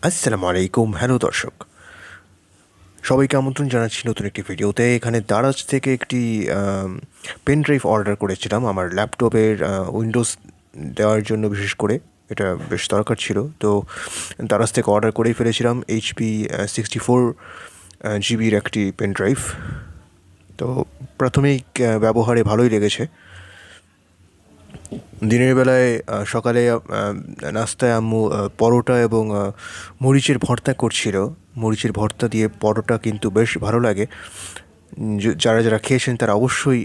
আসসালামু আলাইকুম। হ্যালো দর্শক, সবাইকে আমন্ত্রণ জানাচ্ছি নতুন একটি ভিডিওতে। এখানে দারাজ থেকে একটি পেন ড্রাইভ অর্ডার করেছিলাম আমার ল্যাপটপের উইন্ডোজ দেওয়ার জন্য। বিশেষ করে এটা বেশ দরকার ছিল, তো দারাজ থেকে অর্ডার করেই ফেলেছিলাম। HP 64 জিবির একটি পেন ড্রাইভ। তো প্রাথমিক ব্যবহারে ভালোই লেগেছে। দিনের বেলায় সকালে নাস্তায় আম্মু পরোটা এবং মরিচের ভর্তা করছিল। মরিচের ভর্তা দিয়ে পরোটা কিন্তু বেশ ভালো লাগে। যারা যারা খেয়েছেন তারা অবশ্যই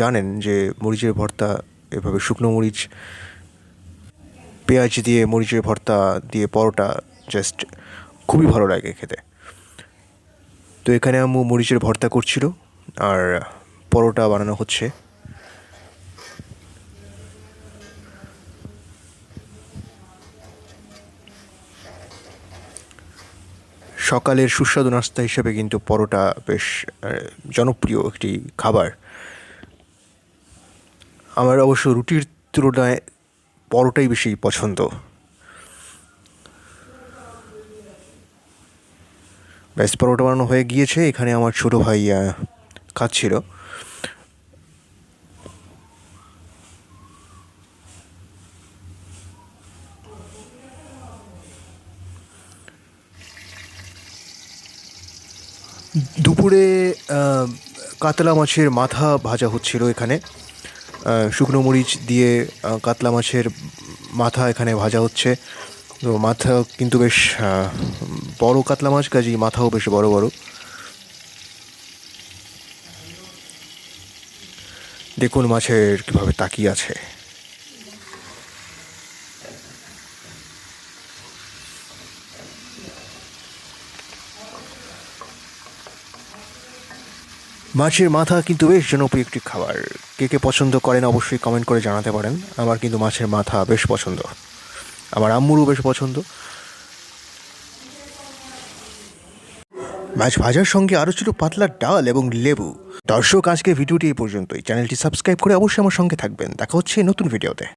জানেন যে মরিচের ভর্তা, এভাবে শুকনো মরিচ পেঁয়াজ দিয়ে মরিচের ভর্তা দিয়ে পরোটা জাস্ট খুবই ভালো লাগে খেতে। তো এখানে আম্মু মরিচের ভর্তা করছিল আর পরোটা বানানো হচ্ছে। সকালের সুস্বাদু নাস্তা হিসেবে কিন্তু পরোটা বেশ জনপ্রিয় একটি খাবার। আমার অবশ্য রুটির তুলনায় পরোটাই বেশি পছন্দ। ব্যাস, পরোটা বানানো হয়ে গিয়েছে। এখানে আমার ছোটো ভাই খাচ্ছিল। দুপুরে কাতলা মাছের মাথা ভাজা হচ্ছিল এখানে। শুকনো মরিচ দিয়ে কাতলা মাছের মাথা এখানে ভাজা হচ্ছে। তো মাথা কিন্তু বেশ বড় কাতলা মাছ, কাজেই মাথাও বেশ বড় বড়। দেখুন মাছের কীভাবে তাকিয়ে আছে। মাছের মাথা কিন্তু বেশ জনপ্রিয় একটি খাবার। কে কে পছন্দ করেন অবশ্যই কমেন্ট করে জানাতে পারেন। আমার কিন্তু মাছের মাথা বেশ পছন্দ, আমার আম্মুরও বেশ পছন্দ। মাছ ভাজার সঙ্গে আরও ছিল পাতলা ডাল এবং লেবু। দর্শক, আজকে ভিডিওটি এই পর্যন্তই। চ্যানেলটি সাবস্ক্রাইব করে অবশ্যই আমার সঙ্গে থাকবেন। দেখা হচ্ছে নতুন ভিডিওতে।